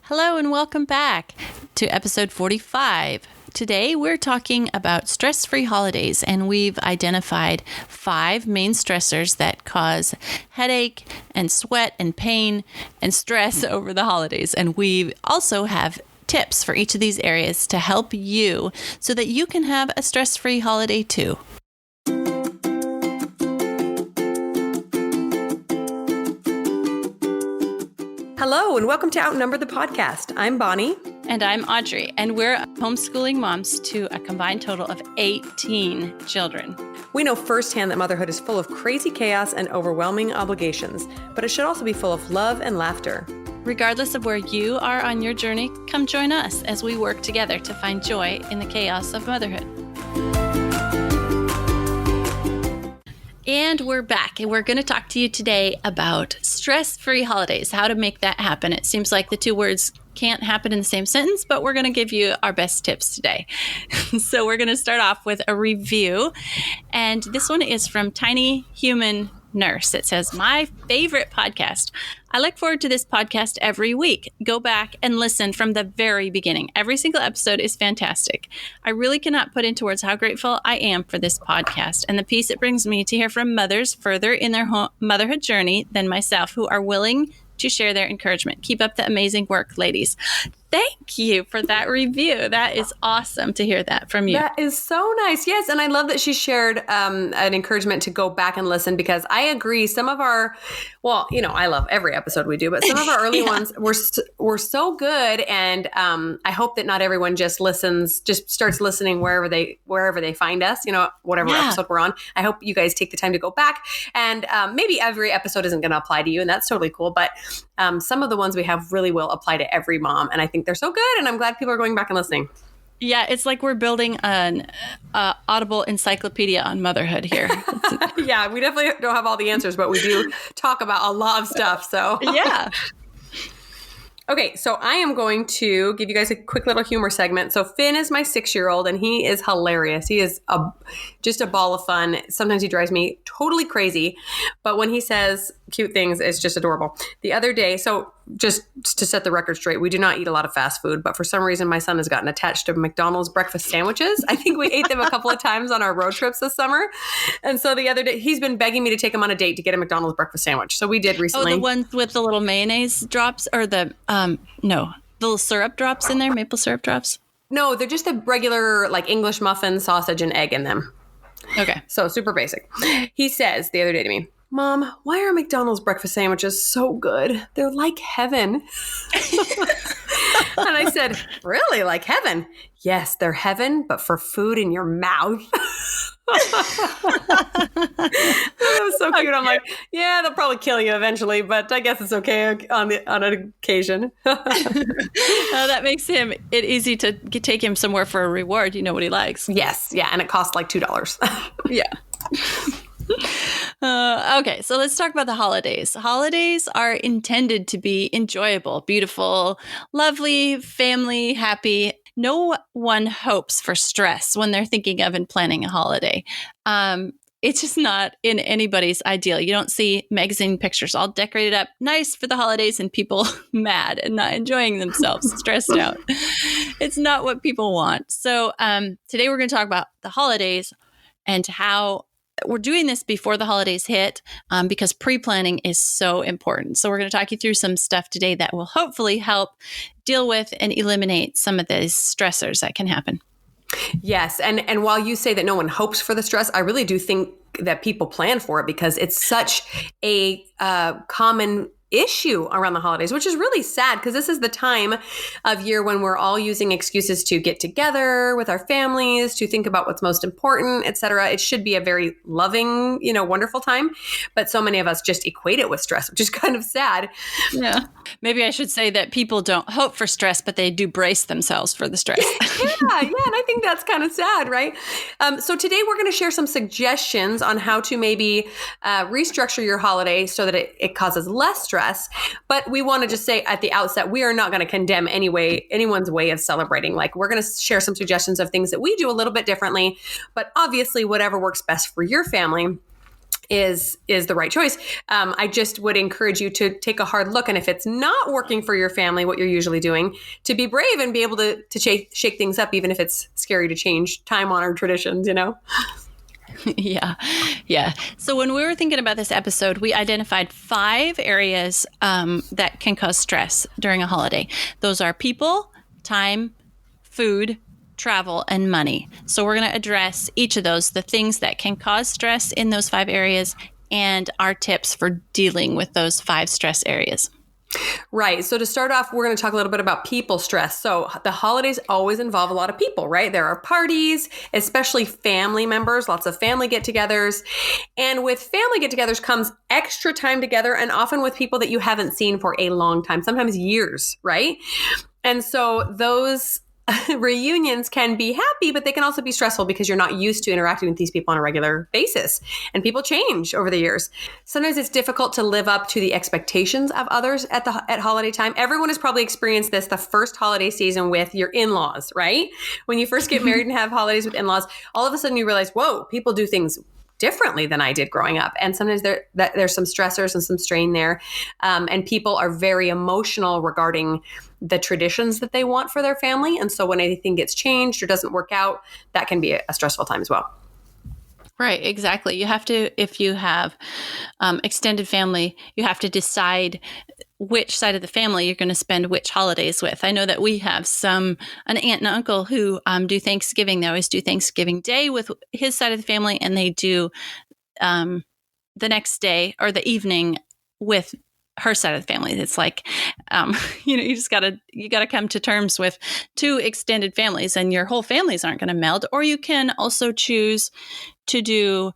Hello and welcome back to episode 45. Today we're talking about stress-free holidays, and we've identified 5 main stressors that cause headache and sweat and pain and stress over the holidays. And we also have tips for each of these areas to help you so that you can have a stress-free holiday too. Hello, and welcome to Outnumber the Podcast. I'm Bonnie. And I'm Audrey, and we're homeschooling moms to a combined total of 18 children. We know firsthand that motherhood is full of crazy chaos and overwhelming obligations, but it should also be full of love and laughter. Regardless of where you are on your journey, come join us as we work together to find joy in the chaos of motherhood. And we're back, and we're going to talk to you today about stress-free holidays, how to make that happen. It seems like the two words can't happen in the same sentence, but we're going to give you our best tips today. So we're going to start off with a review, and this one is from Tiny Human Nurse. It says, "My favorite podcast. I look forward to this podcast every week. Go back and listen from the very beginning. Every single episode is fantastic. I really cannot put into words how grateful I am for this podcast and the peace it brings me to hear from mothers further in their motherhood journey than myself who are willing to share their encouragement. Keep up the amazing work, ladies." Thank you for that review. That is awesome to hear that from you. That is so nice. Yes, and I love that she shared an encouragement to go back and listen, because I agree. Some of our, I love every episode we do, but some of our early ones were so good, and I hope that not everyone just starts listening wherever they find us. Whatever episode we're on. I hope you guys take the time to go back, and maybe every episode isn't going to apply to you, and that's totally cool. But some of the ones we have really will apply to every mom, and I think they're so good, and I'm glad people are going back and listening. Yeah, it's like we're building an audible encyclopedia on motherhood here. Yeah, we definitely don't have all the answers, but we do talk about a lot of stuff. So yeah. Okay, so I am going to give you guys a quick little humor segment. So Finn is my 6-year-old, and he is hilarious. He is just a ball of fun. Sometimes he drives me totally crazy, but when he says cute things, it's just adorable. The other day, so just to set the record straight, we do not eat a lot of fast food, but for some reason my son has gotten attached to McDonald's breakfast sandwiches. I think we ate them a couple of times on our road trips this summer. And so the other day, he's been begging me to take him on a date to get a McDonald's breakfast sandwich. So we did recently. Oh, the ones with the little mayonnaise drops, or the little syrup drops in there, maple syrup drops? No, they're just the regular English muffin, sausage, and egg in them. Okay. So super basic. He says the other day to me, "Mom, why are McDonald's breakfast sandwiches so good? They're like heaven." And I said, "Really? Like heaven?" "Yes, they're heaven, but for food in your mouth." That was so cute. I'm like, yeah, they'll probably kill you eventually, but I guess it's okay on an occasion. That makes it easy to take him somewhere for a reward. You know what he likes. Yes. Yeah. And it costs like $2. Yeah. Okay, so let's talk about the holidays. Holidays are intended to be enjoyable, beautiful, lovely, family, happy. No one hopes for stress when they're thinking of and planning a holiday. It's just not in anybody's ideal. You don't see magazine pictures all decorated up nice for the holidays and people mad and not enjoying themselves, stressed out. It's not what people want. So today we're going to talk about the holidays and how we're doing this before the holidays hit because pre-planning is so important. So we're going to talk you through some stuff today that will hopefully help deal with and eliminate some of these stressors that can happen. Yes. And while you say that no one hopes for the stress, I really do think that people plan for it, because it's such a common issue around the holidays, which is really sad, because this is the time of year when we're all using excuses to get together with our families, to think about what's most important, etc. It should be a very loving, wonderful time, but so many of us just equate it with stress, which is kind of sad. Yeah. Maybe I should say that people don't hope for stress, but they do brace themselves for the stress. Yeah, and I think that's kind of sad, right? So today we're going to share some suggestions on how to maybe restructure your holiday so that it causes less stress. But we want to just say at the outset, we are not going to condemn anyone's way of celebrating. We're going to share some suggestions of things that we do a little bit differently, but obviously whatever works best for your family. is the right choice. I just would encourage you to take a hard look, and if it's not working for your family, what you're usually doing, to be brave and be able to shake things up, even if it's scary to change time-honored traditions. Yeah. Yeah. So when we were thinking about this episode, we identified 5 areas that can cause stress during a holiday. Those are people, time, food, travel, and money. So we're going to address each of those, the things that can cause stress in those 5 areas, and our tips for dealing with those 5 stress areas. Right. So to start off, we're going to talk a little bit about people stress. So the holidays always involve a lot of people, right? There are parties, especially family members, lots of family get-togethers. And with family get-togethers comes extra time together, and often with people that you haven't seen for a long time, sometimes years, right? And so those reunions can be happy, but they can also be stressful because you're not used to interacting with these people on a regular basis. And people change over the years. Sometimes it's difficult to live up to the expectations of others at holiday time. Everyone has probably experienced this the first holiday season with your in-laws, right? When you first get married and have holidays with in-laws, all of a sudden you realize, whoa, people do things differently than I did growing up. And sometimes there's some stressors and some strain there. And people are very emotional regarding the traditions that they want for their family. And so when anything gets changed or doesn't work out, that can be a stressful time as well. Right, exactly. You have to, if you have extended family, you have to decide which side of the family you're going to spend which holidays with. I know that we have an aunt and uncle who do Thanksgiving. They always do Thanksgiving Day with his side of the family, and they do the next day or the evening with her side of the family. It's like, you just gotta come to terms with 2 extended families, and your whole families aren't going to meld. Or you can also choose to do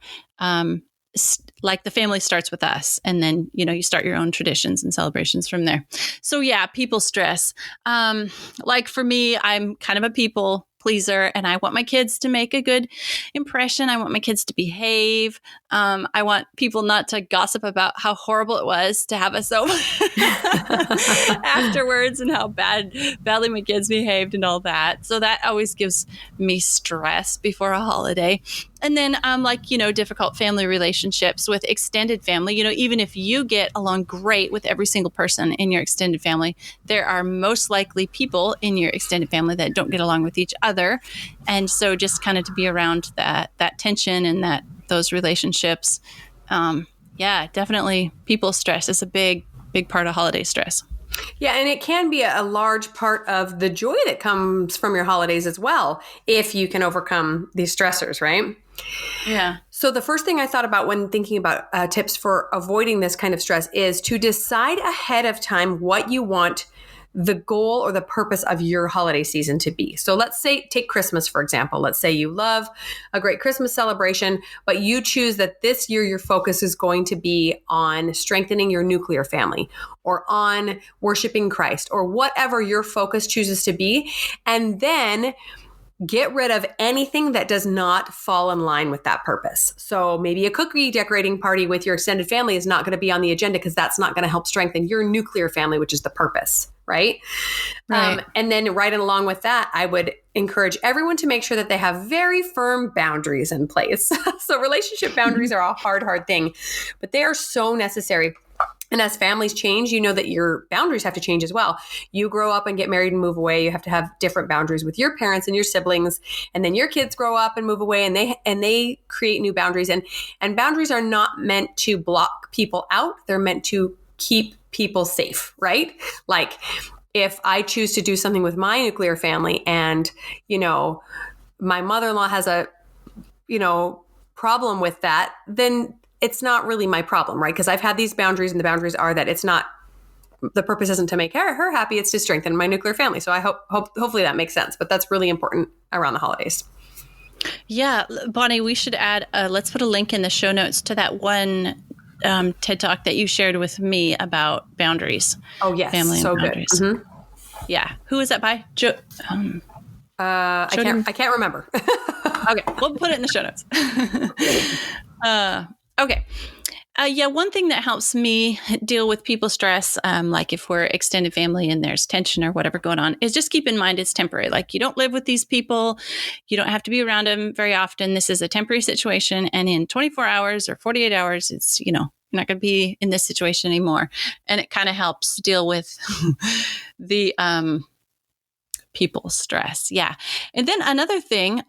like the family starts with us, and then you start your own traditions and celebrations from there. So yeah, people stress. Like for me, I'm kind of a people pleaser, and I want my kids to make a good impression. I want my kids to behave. I want people not to gossip about how horrible it was to have us over afterwards, and how badly my kids behaved and all that. So that always gives me stress before a holiday. And then difficult family relationships with extended family. Even if you get along great with every single person in your extended family, there are most likely people in your extended family that don't get along with each other. And so just kind of to be around that tension and those relationships. Definitely people stress is a big part of holiday stress. Yeah, and it can be a large part of the joy that comes from your holidays as well, if you can overcome these stressors, right? Yeah. So the first thing I thought about when thinking about tips for avoiding this kind of stress is to decide ahead of time what you want the goal or the purpose of your holiday season to be. So let's say, take Christmas, for example. Let's say you love a great Christmas celebration, but you choose that this year your focus is going to be on strengthening your nuclear family or on worshiping Christ or whatever your focus chooses to be. And then get rid of anything that does not fall in line with that purpose. So maybe a cookie decorating party with your extended family is not going to be on the agenda because that's not going to help strengthen your nuclear family, which is the purpose, right? And then right along with that, I would encourage everyone to make sure that they have very firm boundaries in place. So relationship boundaries are a hard thing, but they are so necessary. And as families change, you know that your boundaries have to change as well. You grow up and get married and move away. You have to have different boundaries with your parents and your siblings. And then your kids grow up and move away, and they create new boundaries. And boundaries are not meant to block people out. They're meant to keep people safe, right? Like if I choose to do something with my nuclear family and, my mother-in-law has a, problem with that, then it's not really my problem, right? Because I've had these boundaries, and the boundaries are that it's not, the purpose isn't to make her happy, it's to strengthen my nuclear family. So I hopefully that makes sense, but that's really important around the holidays. Yeah, Bonnie, we should add, let's put a link in the show notes to that one TED Talk that you shared with me about boundaries. Oh, yes. Family so and boundaries. Good. Mm-hmm. Yeah. Who is that by? I can't remember. Okay. We'll put it in the show notes. Okay. Yeah, one thing that helps me deal with people stress, like if we're extended family and there's tension or whatever going on, is just keep in mind it's temporary. Like you don't live with these people, you don't have to be around them very often. This is a temporary situation, and in 24 hours or 48 hours, it's you're not going to be in this situation anymore, and it kind of helps deal with the people stress. Yeah, and then another thing.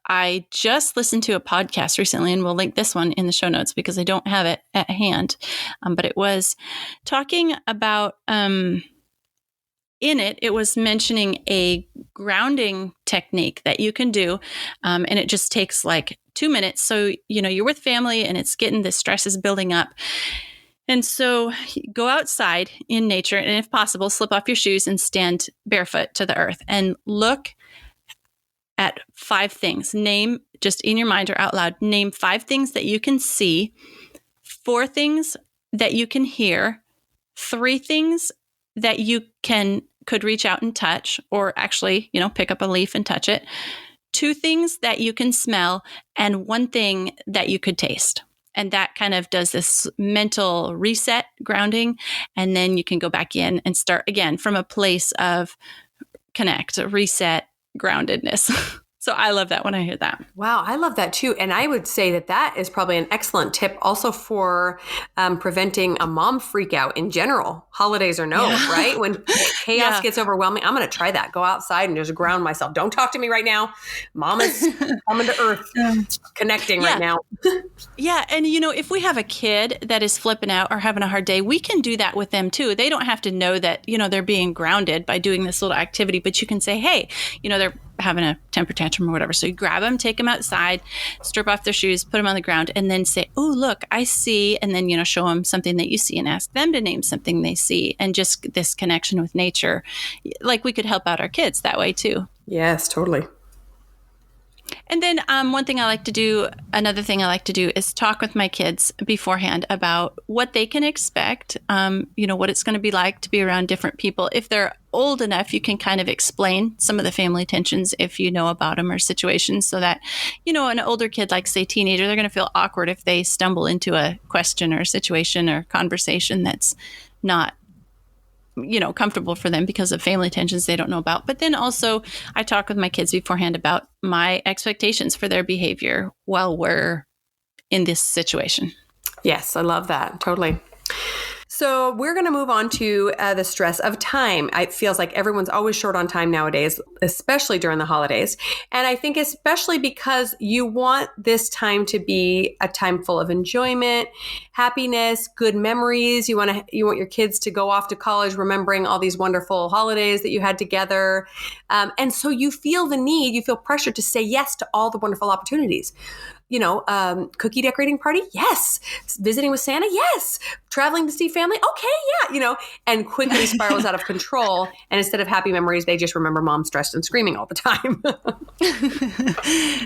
I just listened to a podcast recently, and we'll link this one in the show notes because I don't have it at hand. But it was talking about, in it was mentioning a grounding technique that you can do. And it just takes like 2 minutes. So, you're with family and it's getting the stress is building up. And so go outside in nature and if possible, slip off your shoes and stand barefoot to the earth and look at 5 things. Name, just in your mind or out loud, name 5 things that you can see, 4 things that you can hear, 3 things that you could reach out and touch, or actually, pick up a leaf and touch it, 2 things that you can smell, and 1 thing that you could taste. And that kind of does this mental reset grounding. And then you can go back in and start again from a place of connect, reset, groundedness. So I love that when I hear that. Wow, I love that too. And I would say that is probably an excellent tip also for preventing a mom freak out in general, holidays or no, right? When chaos gets overwhelming, I'm going to try that. Go outside and just ground myself. Don't talk to me right now. Mom is coming to earth, connecting right now. Yeah. And, if we have a kid that is flipping out or having a hard day, we can do that with them too. They don't have to know that, they're being grounded by doing this little activity, but you can say, hey, they're having a temper tantrum or whatever. So you grab them, take them outside, strip off their shoes, put them on the ground, and then say, oh, look, I see. And then, show them something that you see and ask them to name something they see. And just this connection with nature, like we could help out our kids that way too. Yes, totally. And then another thing I like to do is talk with my kids beforehand about what they can expect, what it's going to be like to be around different people. If they're old enough, you can kind of explain some of the family tensions if you know about them or situations so that, an older kid, like say teenager, they're going to feel awkward if they stumble into a question or situation or conversation that's not comfortable for them because of family tensions they don't know about. But then also I talk with my kids beforehand about my expectations for their behavior while we're in this situation. Yes, I love that. Totally. So we're going to move on to the stress of time. It feels like everyone's always short on time nowadays, especially during the holidays. And I think especially because you want this time to be a time full of enjoyment, happiness, good memories. You want your kids to go off to college remembering all these wonderful holidays that you had together. And so you feel pressure to say yes to all the wonderful opportunities. Cookie decorating party? Yes. Visiting with Santa? Yes. Traveling to see family? Okay, yeah. And quickly spirals out of control. And instead of happy memories, they just remember mom stressed and screaming all the time.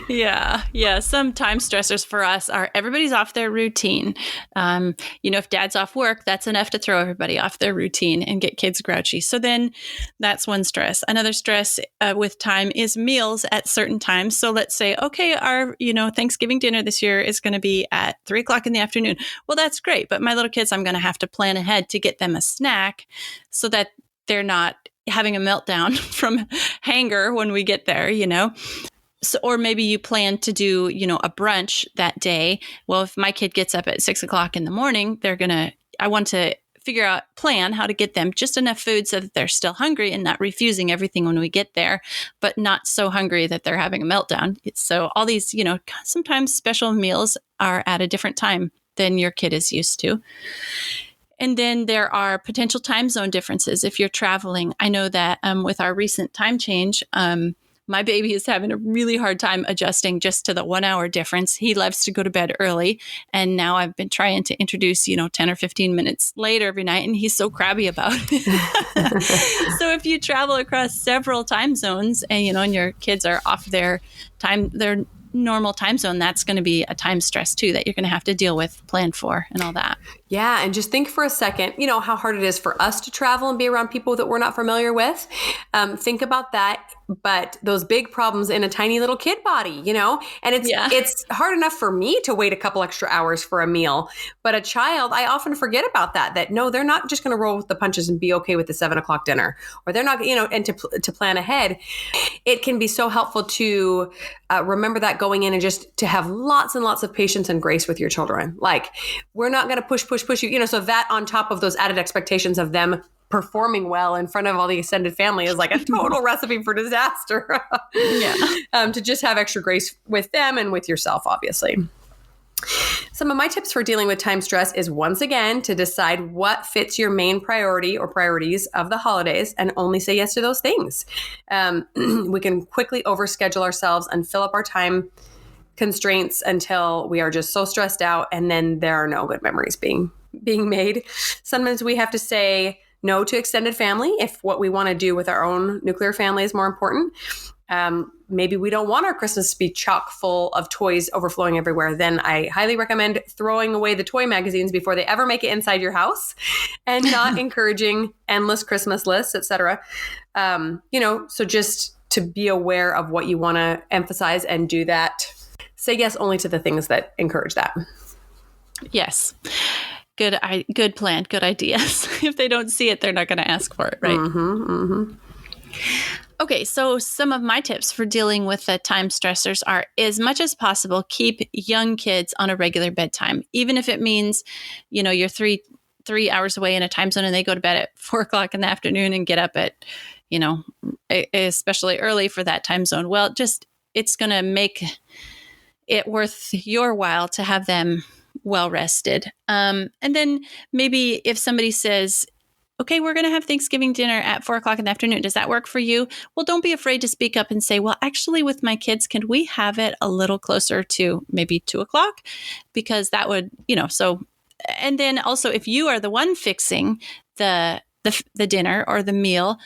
Yeah. Some time stressors for us are everybody's off their routine. If dad's off work, that's enough to throw everybody off their routine and get kids grouchy. So then that's one stress. Another stress with time is meals at certain times. So let's say, okay, our, Thanksgiving dinner this year is going to be at 3:00 in the afternoon. Well, that's great. But my little kids, I'm going to have to plan ahead to get them a snack so that they're not having a meltdown from hunger when we get there, So, or maybe you plan to do, a brunch that day. Well, if my kid gets up at 6:00 in the morning, I want to plan how to get them just enough food so that they're still hungry and not refusing everything when we get there, but not so hungry that they're having a meltdown. So all these, sometimes special meals are at a different time than your kid is used to. And then there are potential time zone differences if you're traveling. I know that with our recent time change, my baby is having a really hard time adjusting just to the 1 hour difference. He loves to go to bed early. And now I've been trying to introduce, 10 or 15 minutes later every night. And he's so crabby about it. So if you travel across several time zones and your kids are off their normal time zone, that's going to be a time stress too that you're going to have to deal with, plan for, and all that. Yeah, and just think for a second, how hard it is for us to travel and be around people that we're not familiar with. Think about that, but those big problems in a tiny little kid body, and Yeah. it's hard enough for me to wait a couple extra hours for a meal, but a child, I often forget about that no, they're not just going to roll with the punches and be okay with the 7 o'clock dinner, or they're not, and to plan ahead. It can be so helpful to remember that going in and just to have lots and lots of patience and grace with your children. Like, we're not going to push you, so that on top of those added expectations of them performing well in front of all the extended family is like a total recipe for disaster. Yeah. To just have extra grace with them and with yourself, obviously. Some of my tips for dealing with time stress is, once again, to decide what fits your main priority or priorities of the holidays and only say yes to those things. We can quickly overschedule ourselves and fill up our time constraints until we are just so stressed out, and then there are no good memories being made. Sometimes we have to say no to extended family if what we want to do with our own nuclear family is more important. Maybe we don't want our Christmas to be chock full of toys overflowing everywhere. Then I highly recommend throwing away the toy magazines before they ever make it inside your house, and not encouraging endless Christmas lists, etc. So just to be aware of what you want to emphasize and do that. Say yes only to the things that encourage that. Yes. Good plan. Good ideas. If they don't see it, they're not going to ask for it, right? Mm-hmm, mm-hmm. Okay, so some of my tips for dealing with the time stressors are, as much as possible, keep young kids on a regular bedtime, even if it means, you're three hours away in a time zone and they go to bed at 4 o'clock in the afternoon and get up at, especially early for that time zone. Well, it's going to make it worth your while to have them well rested. And then maybe if somebody says, okay, we're going to have Thanksgiving dinner at 4 o'clock in the afternoon, does that work for you? Well, don't be afraid to speak up and say, well, actually, with my kids, can we have it a little closer to maybe 2 o'clock? Because that would, and then also, if you are the one fixing the dinner or the meal,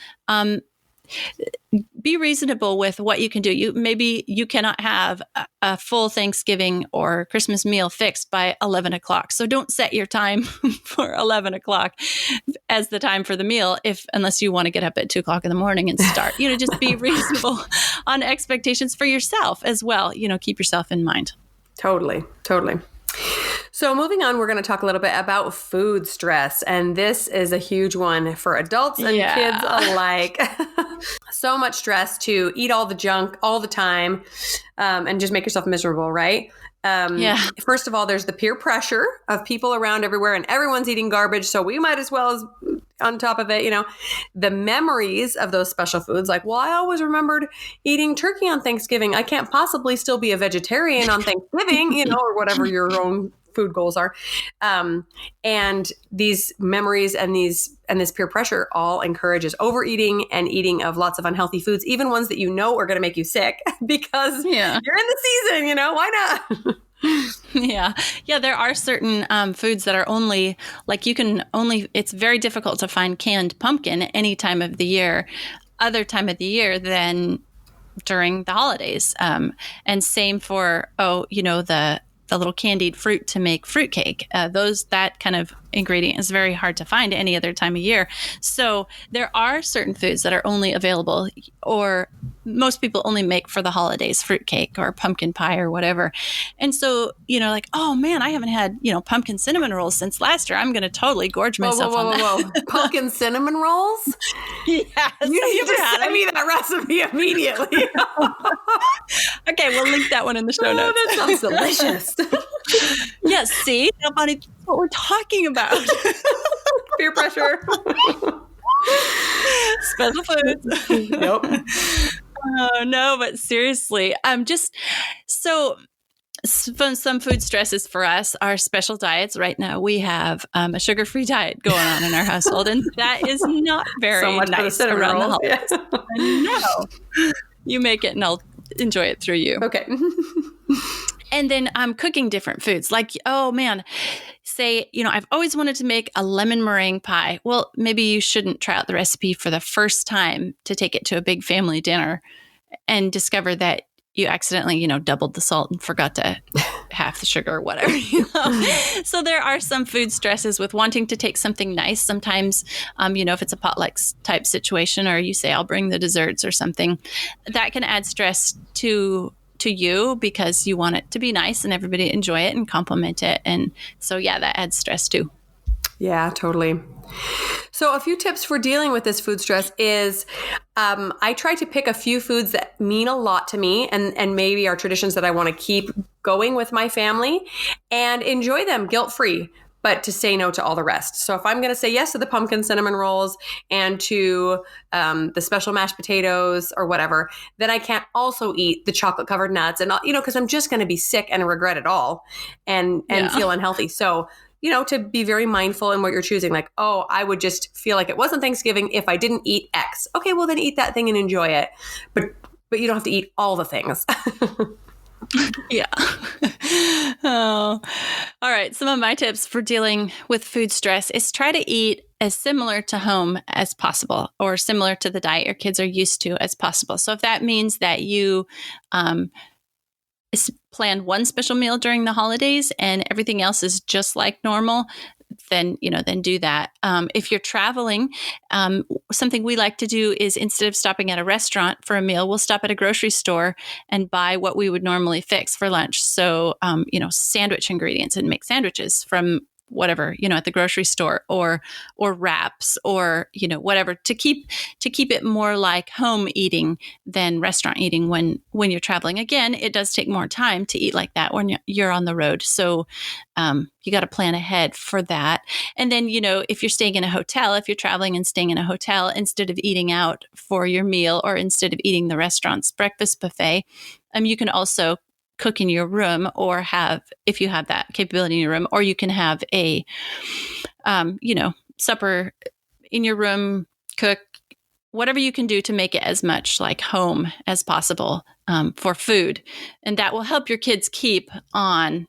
be reasonable with what you can do. Maybe you cannot have a full Thanksgiving or Christmas meal fixed by 11 o'clock. So don't set your time for 11 o'clock as the time for the meal, unless you want to get up at 2 o'clock in the morning and start. Just be reasonable on expectations for yourself as well. Keep yourself in mind. Totally. So moving on, we're going to talk a little bit about food stress. And this is a huge one for adults and kids alike. So much stress to eat all the junk all the time, and just make yourself miserable, right? First of all, there's the peer pressure of people around everywhere, and everyone's eating garbage. So we might as well, as on top of it, the memories of those special foods. Like, well, I always remembered eating turkey on Thanksgiving. I can't possibly still be a vegetarian on Thanksgiving, or whatever your own food goals are. And these memories and this peer pressure all encourages overeating and eating of lots of unhealthy foods, even ones that are going to make you sick because you're in the season, why not? Yeah. There are certain foods that are only, like it's very difficult to find canned pumpkin any time of the year, other time of the year than during the holidays. And same for, the little candied fruit to make fruitcake. That kind of ingredient is very hard to find any other time of year. So there are certain foods that are only available, or most people only make for the holidays, fruitcake or pumpkin pie or whatever. And so, like, oh man, I haven't had, pumpkin cinnamon rolls since last year. I'm going to totally gorge myself on that. Whoa. Pumpkin cinnamon rolls? Yes. You need to send me that recipe immediately. Okay, we'll link that one in the show notes. That sounds delicious. Yes, see? That's what we're talking about. Peer pressure. Special foods. Nope. Oh, no, but seriously, just so some food stresses for us are special diets. Right now, we have a sugar-free diet going on in our household, and that is not very so much nice around the holidays. Yes. No, you make it, and I'll enjoy it through you. Okay. And then cooking different foods. Like, oh man, say, I've always wanted to make a lemon meringue pie. Well, maybe you shouldn't try out the recipe for the first time to take it to a big family dinner and discover that, you accidentally, doubled the salt and forgot to half the sugar or whatever. So there are some food stresses with wanting to take something nice. Sometimes, if it's a potluck type situation, or you say, I'll bring the desserts or something, that can add stress to you because you want it to be nice and everybody enjoy it and compliment it. And so, yeah, that adds stress too. Yeah, totally. So a few tips for dealing with this food stress is I try to pick a few foods that mean a lot to me and maybe are traditions that I want to keep going with my family and enjoy them guilt-free, but to say no to all the rest. So if I'm going to say yes to the pumpkin cinnamon rolls and to the special mashed potatoes or whatever, then I can't also eat the chocolate covered nuts and, because I'm just going to be sick and regret it all and feel unhealthy. So to be very mindful in what you're choosing. Like, oh, I would just feel like it wasn't Thanksgiving if I didn't eat X. Okay, well then eat that thing and enjoy it. But you don't have to eat all the things. Yeah. Oh. All right. Some of my tips for dealing with food stress is try to eat as similar to home as possible, or similar to the diet your kids are used to as possible. So if that means that you plan one special meal during the holidays and everything else is just like normal, then do that. If you're traveling, something we like to do is, instead of stopping at a restaurant for a meal, we'll stop at a grocery store and buy what we would normally fix for lunch. So, sandwich ingredients, and make sandwiches from whatever, at the grocery store, or wraps, or, whatever, to keep it more like home eating than restaurant eating when you're traveling. Again, it does take more time to eat like that when you're on the road. So, you got to plan ahead for that. And then, if you're staying in a hotel, if you're traveling and staying in a hotel, instead of eating out for your meal, or instead of eating the restaurant's breakfast buffet, you can also cook in your room, or if you have that capability in your room, or you can have a, supper in your room, cook, whatever you can do to make it as much like home as possible for food. And that will help your kids keep on,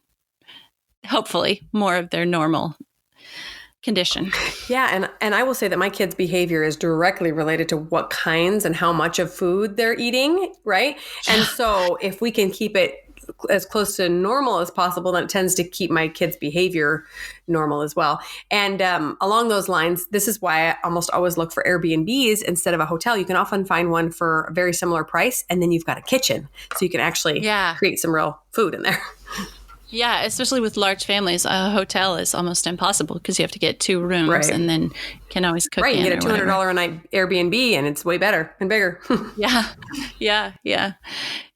hopefully, more of their normal condition. Yeah. And I will say that my kids' behavior is directly related to what kinds and how much of food they're eating. Right. And so if we can keep it as close to normal as possible, then it tends to keep my kids' behavior normal as well. And along those lines, this is why I almost always look for Airbnbs instead of a hotel. You can often find one for a very similar price, and then you've got a kitchen, so you can actually create some real food in there. Yeah, especially with large families, a hotel is almost impossible because you have to get 2 rooms, right, and then can always cook. Right, you get a $200 a night Airbnb, and it's way better and bigger. Yeah.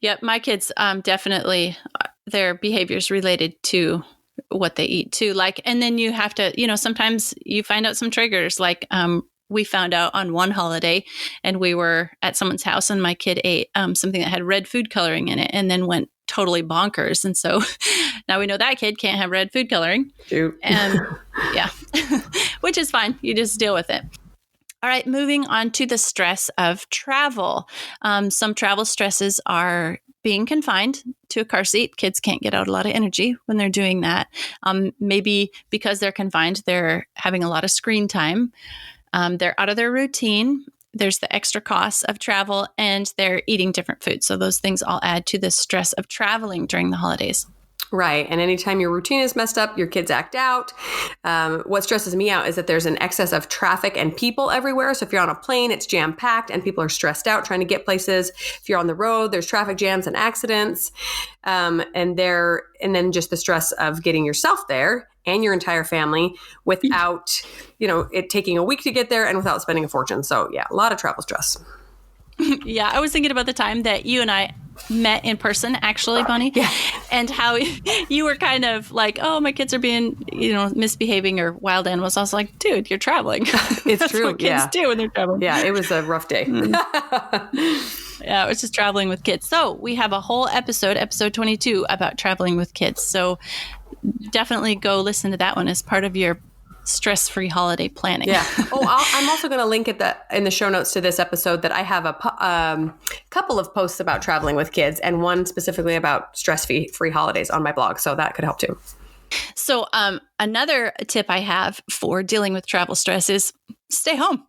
Yep, my kids definitely, their behaviors related to what they eat too. Like, and then you have to, sometimes you find out some triggers. Like, we found out on one holiday, and we were at someone's house, and my kid ate something that had red food coloring in it, and then went totally bonkers. And so now we know that kid can't have red food coloring. Shoot. And yeah, which is fine. You just deal with it. All right, moving on to the stress of travel. Some travel stresses are being confined to a car seat. Kids can't get out a lot of energy when they're doing that. Maybe because they're confined, they're having a lot of screen time. They're out of their routine. There's the extra costs of travel, and they're eating different foods. So those things all add to the stress of traveling during the holidays. Right. And anytime your routine is messed up, your kids act out. What stresses me out is that there's an excess of traffic and people everywhere. So if you're on a plane, it's jam-packed and people are stressed out trying to get places. If you're on the road, there's traffic jams and accidents. And then just the stress of getting yourself there and your entire family without, it taking a week to get there and without spending a fortune. So yeah, a lot of travel stress. Yeah, I was thinking about the time that you and I met in person, actually, Bonnie, and how you were kind of like, oh, my kids are being, misbehaving or wild animals. I was like, dude, you're traveling. It's That's true. What kids do when they're traveling. Yeah, it was a rough day. Yeah, it was just traveling with kids. So we have a whole episode 22, about traveling with kids. So definitely go listen to that one as part of your stress-free holiday planning. Yeah. Oh, I'm also going to link in the show notes to this episode that I have a couple of posts about traveling with kids, and one specifically about stress-free holidays on my blog. So that could help too. So another tip I have for dealing with travel stress is stay home.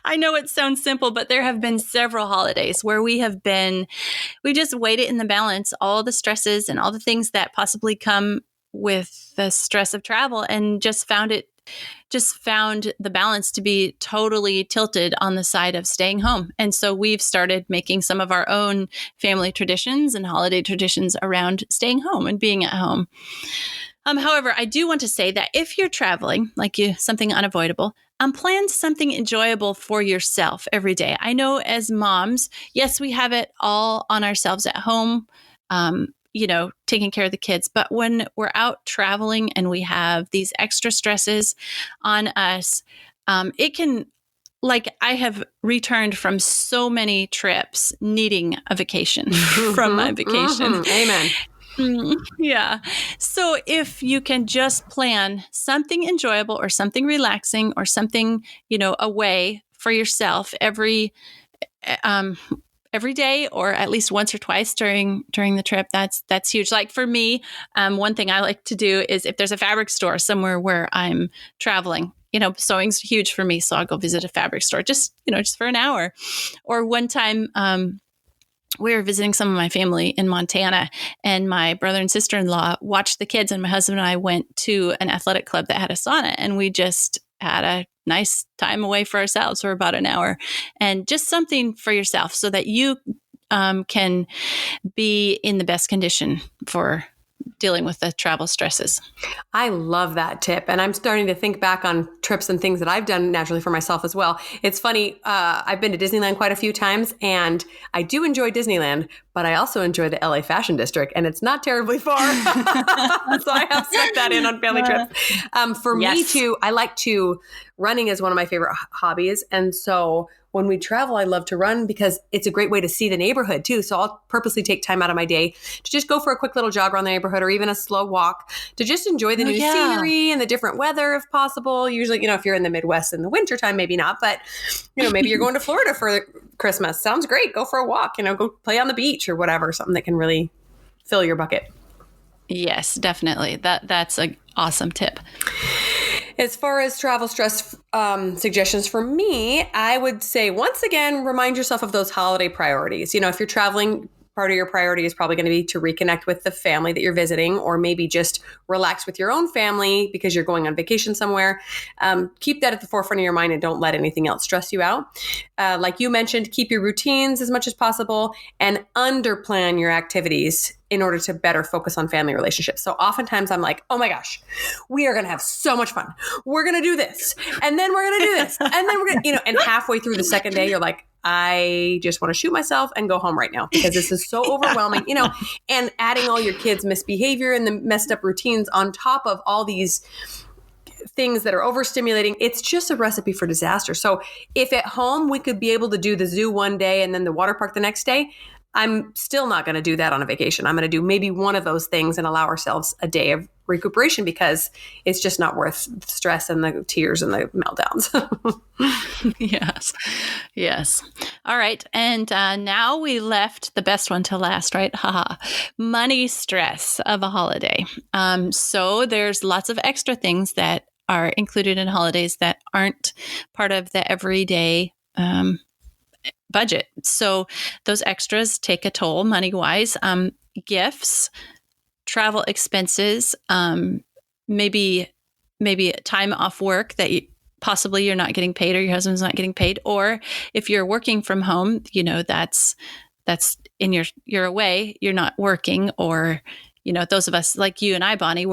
I I know it sounds simple, but there have been several holidays where we just weighed it in the balance, all the stresses and all the things that possibly come with the stress of travel, and just found the balance to be totally tilted on the side of staying home. And so we've started making some of our own family traditions and holiday traditions around staying home and being at home. However, I do want to say that if you're traveling, something unavoidable, plan something enjoyable for yourself every day. I know as moms, yes, we have it all on ourselves at home, taking care of the kids. But when we're out traveling and we have these extra stresses on us, it can, I have returned from so many trips needing a vacation from my vacation. Amen. Yeah. So if you can just plan something enjoyable or something relaxing or something, away for yourself every day, or at least once or twice during the trip, that's huge. Like for me, one thing I like to do is if there's a fabric store somewhere where I'm traveling, sewing's huge for me. So I'll go visit a fabric store just for an hour. Or one time, we were visiting some of my family in Montana, and my brother and sister-in-law watched the kids, and my husband and I went to an athletic club that had a sauna, and we just had a nice time away for ourselves for about an hour. And just something for yourself so that you can be in the best condition for dealing with the travel stresses. I love that tip. And I'm starting to think back on trips and things that I've done naturally for myself as well. It's funny. I've been to Disneyland quite a few times, and I do enjoy Disneyland, but I also enjoy the LA Fashion District, and it's not terribly far. So I have stuck that in on family trips. For me too, running is one of my favorite hobbies. And so when we travel, I love to run because it's a great way to see the neighborhood too. So I'll purposely take time out of my day to just go for a quick little jog around the neighborhood, or even a slow walk to just enjoy the new scenery and the different weather if possible. Usually, if you're in the Midwest in the wintertime, maybe not, but maybe you're going to Florida for Christmas. Sounds great. Go for a walk, go play on the beach or whatever, something that can really fill your bucket. Yes, definitely. That's an awesome tip. As far as travel stress suggestions for me, I would say, once again, remind yourself of those holiday priorities. If you're traveling, part of your priority is probably going to be to reconnect with the family that you're visiting, or maybe just relax with your own family because you're going on vacation somewhere. Keep that at the forefront of your mind and don't let anything else stress you out. Like you mentioned, keep your routines as much as possible and underplan your activities in order to better focus on family relationships. So oftentimes I'm like, oh my gosh, we are going to have so much fun. We're going to do this. And then we're going to do this. And then we're going to, and halfway through the second day, you're like, I just want to shoot myself and go home right now because this is so overwhelming, and adding all your kids' misbehavior and the messed up routines on top of all these things that are overstimulating, it's just a recipe for disaster. So if at home we could be able to do the zoo one day and then the water park the next day, I'm still not going to do that on a vacation. I'm going to do maybe one of those things and allow ourselves a day of recuperation because it's just not worth the stress and the tears and the meltdowns. Yes. All right. And now we left the best one to last, right? Haha. Money stress of a holiday. So there's lots of extra things that are included in holidays that aren't part of the everyday budget. So those extras take a toll money-wise. Gifts, travel expenses, maybe time off work that possibly you're not getting paid or your husband's not getting paid. Or if you're working from home, that's in you're away, you're not working, or those of us like you and I, Bonnie,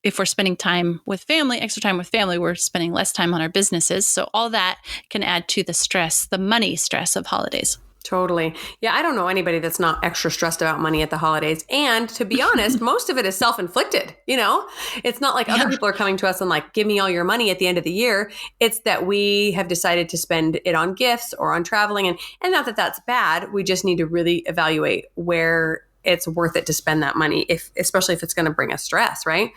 if we're spending extra time with family, we're spending less time on our businesses. So all that can add to the money stress of holidays. Totally. Yeah, I don't know anybody that's not extra stressed about money at the holidays. And to be honest, most of it is self-inflicted. It's not like other people are coming to us and like, give me all your money at the end of the year. It's that we have decided to spend it on gifts or on traveling. And not that that's bad. We just need to really evaluate where it's worth it to spend that money, especially if it's going to bring us stress, right?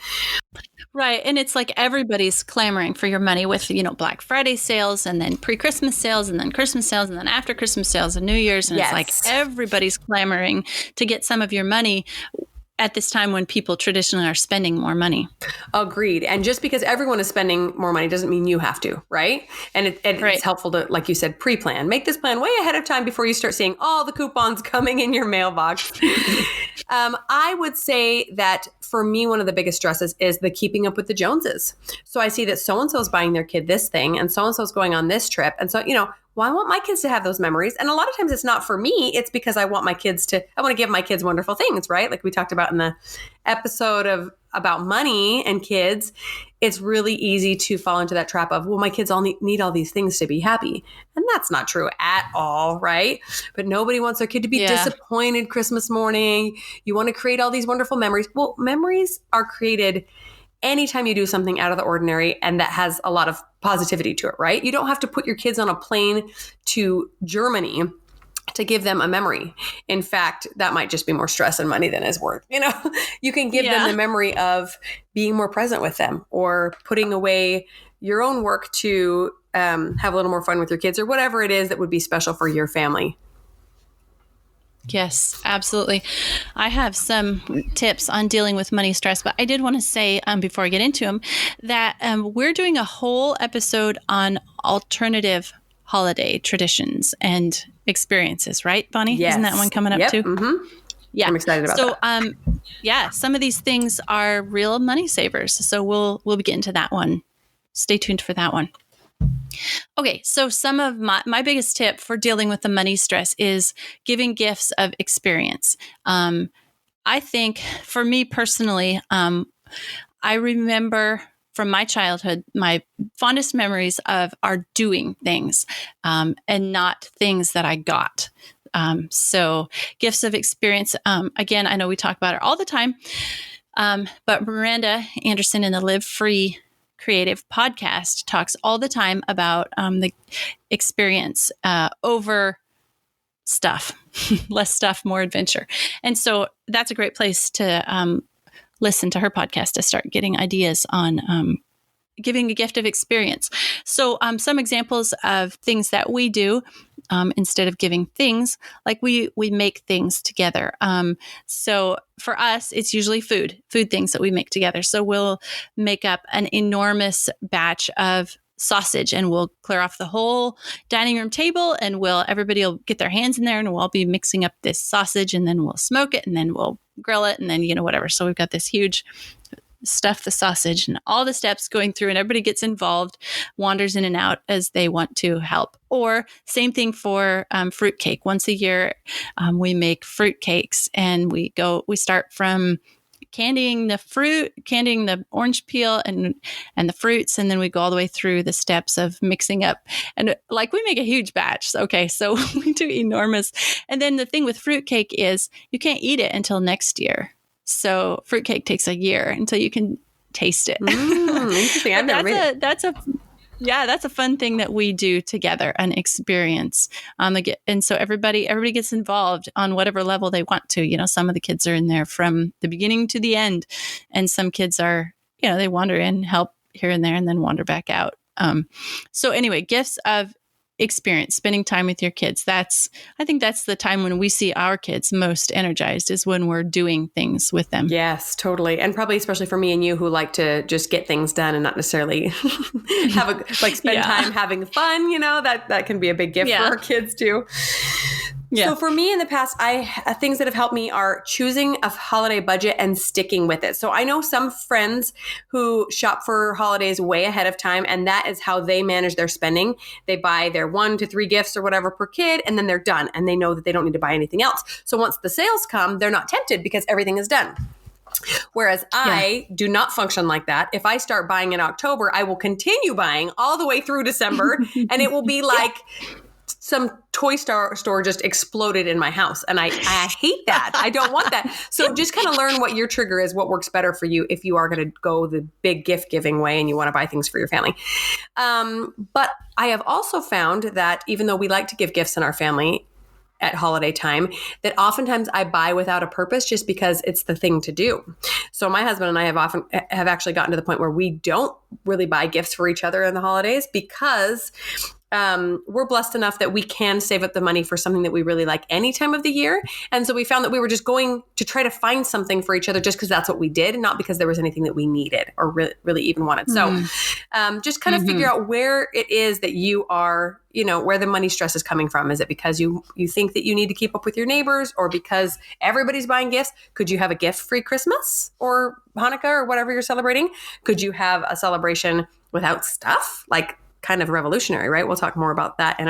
Right. And it's like everybody's clamoring for your money with, Black Friday sales and then pre-Christmas sales and then Christmas sales and then after Christmas sales and New Year's. And It's like everybody's clamoring to get some of your money. at this time when people traditionally are spending more money. Agreed. And just because everyone is spending more money doesn't mean you have to, right? And Right. it's helpful to, like you said, pre-plan. Make this plan way ahead of time before you start seeing all the coupons coming in your mailbox. I would say that for me, one of the biggest stresses is the keeping up with the Joneses. So I see that so-and-so is buying their kid this thing and so-and-so is going on this trip. And so, well, I want my kids to have those memories. And a lot of times it's not for me. It's because I want to give my kids wonderful things, right? Like we talked about in the episode about money and kids. It's really easy to fall into that trap of, well, my kids all need all these things to be happy. And that's not true at all, right? But nobody wants their kid to be disappointed Christmas morning. You want to create all these wonderful memories. Well, memories are created anytime you do something out of the ordinary and that has a lot of positivity to it, right? You don't have to put your kids on a plane to Germany to give them a memory. In fact, that might just be more stress and money than is worth. You can give them the memory of being more present with them or putting away your own work to have a little more fun with your kids or whatever it is that would be special for your family. Yes, absolutely. I have some tips on dealing with money stress, but I did want to say before I get into them that we're doing a whole episode on alternative holiday traditions and experiences, right, Bonnie? Yes. Isn't that one coming up too? Mm-hmm. Yeah. I'm excited about that. Some of these things are real money savers. So we'll be getting to that one. Stay tuned for that one. Okay, so some of my biggest tip for dealing with the money stress is giving gifts of experience. I think for me personally, I remember from my childhood, my fondest memories are doing things and not things that I got. So gifts of experience, again, I know we talk about it all the time, but Miranda Anderson in the Live Free Creative podcast talks all the time about the experience over stuff, less stuff, more adventure. And so that's a great place to listen to her podcast to start getting ideas on giving a gift of experience. So some examples of things that we do instead of giving things, like we make things together. So for us, it's usually food things that we make together. So we'll make up an enormous batch of sausage and we'll clear off the whole dining room table and everybody will get their hands in there and we'll all be mixing up this sausage and then we'll smoke it and then we'll grill it and then, whatever. So we've got this huge stuff the sausage and all the steps going through and everybody gets involved, wanders in and out as they want to help. Or same thing for fruitcake. Once a year, we make fruit cakes and we start from candying the orange peel and the fruits. And then we go all the way through the steps of mixing up and we make a huge batch. Okay. So we do enormous. And then the thing with fruitcake is you can't eat it until next year. So fruitcake takes a year until you can taste it. Interesting. I've never made it. That's a fun thing that we do together, an experience. And so everybody gets involved on whatever level they want to. Some of the kids are in there from the beginning to the end, and some kids are, they wander in, help here and there, and then wander back out. So anyway, gifts of experience, spending time with your kids. I think that's the time when we see our kids most energized is when we're doing things with them. Yes, totally. And probably especially for me and you who like to just get things done and not necessarily spend time having fun, that can be a big gift for our kids too. Yeah. So for me in the past, things that have helped me are choosing a holiday budget and sticking with it. So I know some friends who shop for holidays way ahead of time, and that is how they manage their spending. They buy their 1 to 3 gifts or whatever per kid, and then they're done, and they know that they don't need to buy anything else. So once the sales come, they're not tempted because everything is done. Whereas I do not function like that. If I start buying in October, I will continue buying all the way through December, and it will be like some toy store just exploded in my house. And I hate that. I don't want that. So just kind of learn what your trigger is, what works better for you if you are going to go the big gift giving way and you want to buy things for your family. But I have also found that even though we like to give gifts in our family at holiday time, that oftentimes I buy without a purpose just because it's the thing to do. So my husband and I have actually gotten to the point where we don't really buy gifts for each other in the holidays because we're blessed enough that we can save up the money for something that we really like any time of the year. And so we found that we were just going to try to find something for each other just because that's what we did, and not because there was anything that we needed or really even wanted. So just kind of figure out where it is that you are, where the money stress is coming from. Is it because you think that you need to keep up with your neighbors, or because everybody's buying gifts? Could you have a gift-free Christmas or Hanukkah or whatever you're celebrating? Could you have a celebration without stuff? Like, kind of revolutionary, right? We'll talk more about that in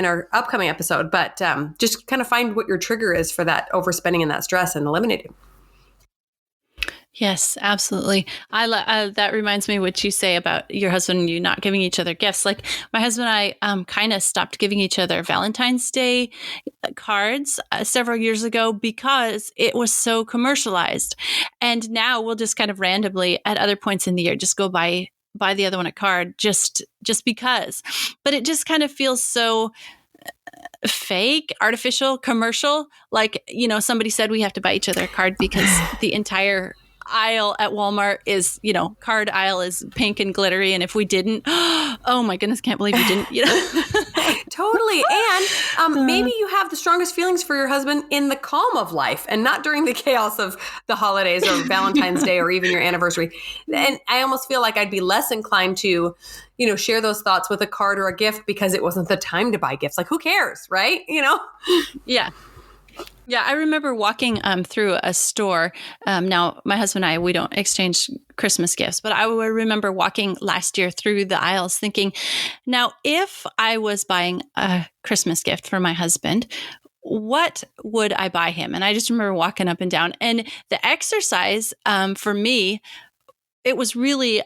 our upcoming episode. But just kind of find what your trigger is for that overspending and that stress and eliminate it. Yes, absolutely. That reminds me what you say about your husband and you not giving each other gifts. Like my husband and I kind of stopped giving each other Valentine's Day cards several years ago because it was so commercialized. And now we'll just kind of randomly at other points in the year just go buy the other one a card just because. But it just kind of feels so fake, artificial, commercial. Like, somebody said we have to buy each other a card because the entire aisle at Walmart is, card aisle is pink and glittery. And if we didn't, oh my goodness, can't believe you didn't, Totally. And maybe you have the strongest feelings for your husband in the calm of life and not during the chaos of the holidays or Valentine's Day or even your anniversary. And I almost feel like I'd be less inclined to, share those thoughts with a card or a gift because it wasn't the time to buy gifts. Like, who cares, right? Yeah. Yeah, I remember walking through a store. Now, my husband and I, we don't exchange Christmas gifts, but I would remember walking last year through the aisles thinking, now, if I was buying a Christmas gift for my husband, what would I buy him? And I just remember walking up and down. And the exercise for me, it was really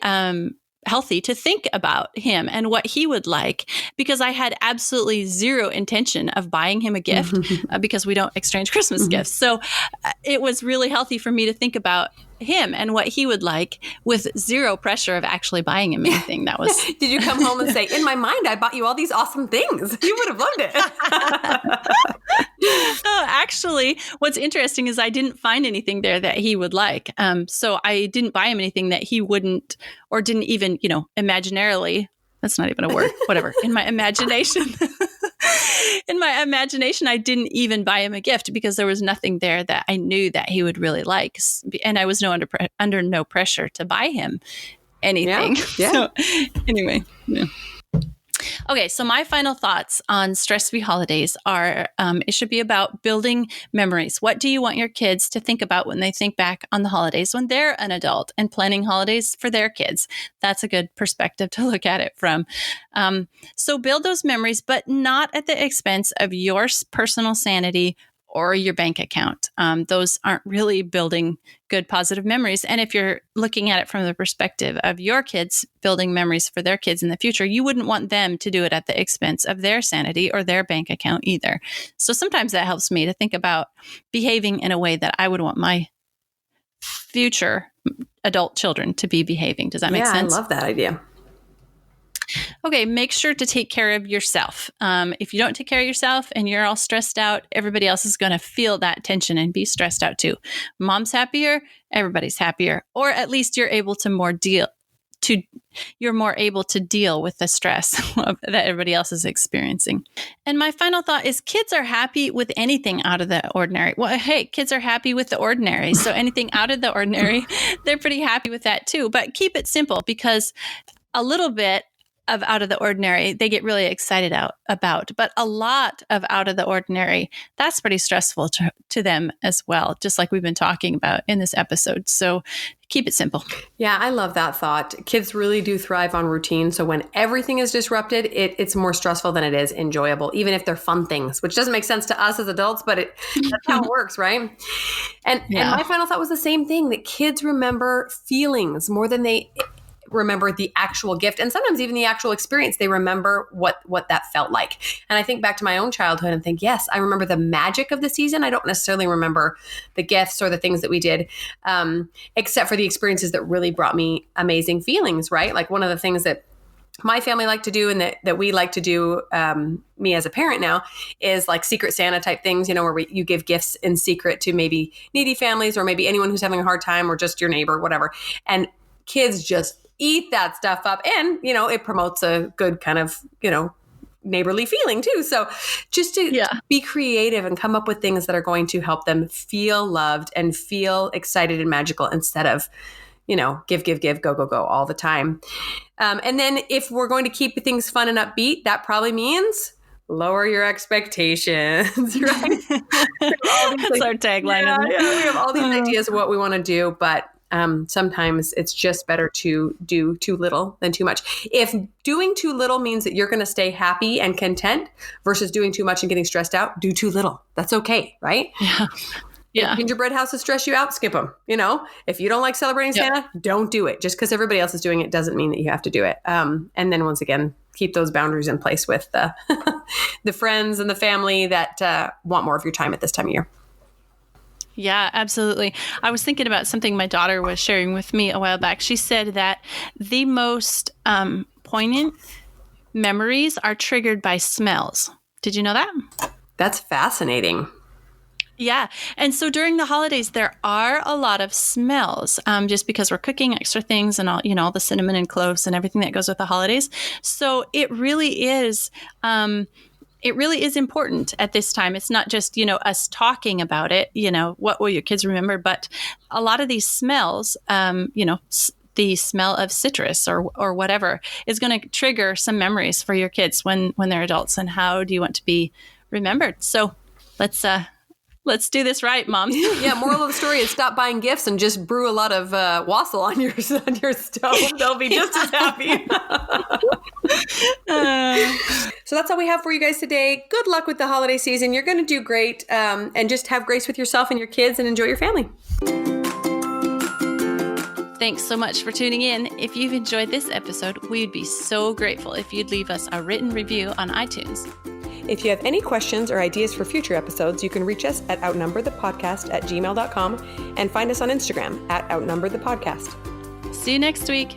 healthy to think about him and what he would like, because I had absolutely zero intention of buying him a gift because we don't exchange Christmas gifts. So it was really healthy for me to think about him and what he would like with zero pressure of actually buying him anything. That was. Did you come home and say, in my mind, I bought you all these awesome things? You would have loved it. Actually, what's interesting is I didn't find anything there that he would like. So I didn't buy him anything that he wouldn't, or didn't even, imaginarily. That's not even a word. Whatever. In my imagination. I didn't even buy him a gift because there was nothing there that I knew that he would really like. And I was under no pressure to buy him anything. Yeah. So anyway. Yeah. Okay, so my final thoughts on stress-free holidays are it should be about building memories. What do you want your kids to think about when they think back on the holidays when they're an adult and planning holidays for their kids? That's a good perspective to look at it from. So build those memories, but not at the expense of your personal sanity or your bank account. Those aren't really building good, positive memories. And if you're looking at it from the perspective of your kids building memories for their kids in the future, you wouldn't want them to do it at the expense of their sanity or their bank account either. So sometimes that helps me to think about behaving in a way that I would want my future adult children to be behaving. Does that make sense? I love that idea. Okay, make sure to take care of yourself. If you don't take care of yourself and you're all stressed out, everybody else is going to feel that tension and be stressed out too. Mom's happier, everybody's happier, or at least you're able to you're more able to deal with the stress that everybody else is experiencing. And my final thought is kids are happy with anything out of the ordinary. Well, hey, kids are happy with the ordinary. So anything out of the ordinary, they're pretty happy with that too. But keep it simple, because a little bit of out of the ordinary, they get really excited about. But a lot of out of the ordinary, that's pretty stressful to them as well, just like we've been talking about in this episode. So keep it simple. Yeah, I love that thought. Kids really do thrive on routine. So when everything is disrupted, it's more stressful than it is enjoyable, even if they're fun things, which doesn't make sense to us as adults, but that's how it works, right? And my final thought was the same thing, that kids remember feelings more than they remember the actual gift, and sometimes even the actual experience. They remember what that felt like. And I think back to my own childhood and think, yes, I remember the magic of the season. I don't necessarily remember the gifts or the things that we did, except for the experiences that really brought me amazing feelings, right? Like one of the things that my family like to do and that we like to do, me as a parent now, is like Secret Santa type things, where you give gifts in secret to maybe needy families or maybe anyone who's having a hard time or just your neighbor, whatever. And kids just eat that stuff up, and it promotes a good kind of neighborly feeling too. So just to be creative and come up with things that are going to help them feel loved and feel excited and magical instead of, give, go, go, go all the time. And then if we're going to keep things fun and upbeat, that probably means lower your expectations, right? That's our tagline. We have all these ideas of what we want to do, but sometimes it's just better to do too little than too much. If doing too little means that you're going to stay happy and content versus doing too much and getting stressed out, do too little. That's okay, right? Yeah. If gingerbread houses stress you out, skip them. If you don't like celebrating Santa, don't do it. Just because everybody else is doing it doesn't mean that you have to do it. And then once again, keep those boundaries in place with the friends and the family that want more of your time at this time of year. Yeah, absolutely. I was thinking about something my daughter was sharing with me a while back. She said that the most poignant memories are triggered by smells. Did you know that? That's fascinating. Yeah. And so during the holidays, there are a lot of smells just because we're cooking extra things and all the cinnamon and cloves and everything that goes with the holidays. So it really is important at this time. It's not just, us talking about it, what will your kids remember? But a lot of these smells, the smell of citrus or whatever is going to trigger some memories for your kids when they're adults. And how do you want to be remembered? So let's do this right, Mom. Yeah, moral of the story is stop buying gifts and just brew a lot of wassail on your stove. They'll be just as happy. So that's all we have for you guys today. Good luck with the holiday season. You're going to do great. And just have grace with yourself and your kids and enjoy your family. Thanks so much for tuning in. If you've enjoyed this episode, we'd be so grateful if you'd leave us a written review on iTunes. If you have any questions or ideas for future episodes, you can reach us at outnumberthepodcast@gmail.com and find us on Instagram @outnumberthepodcast. See you next week.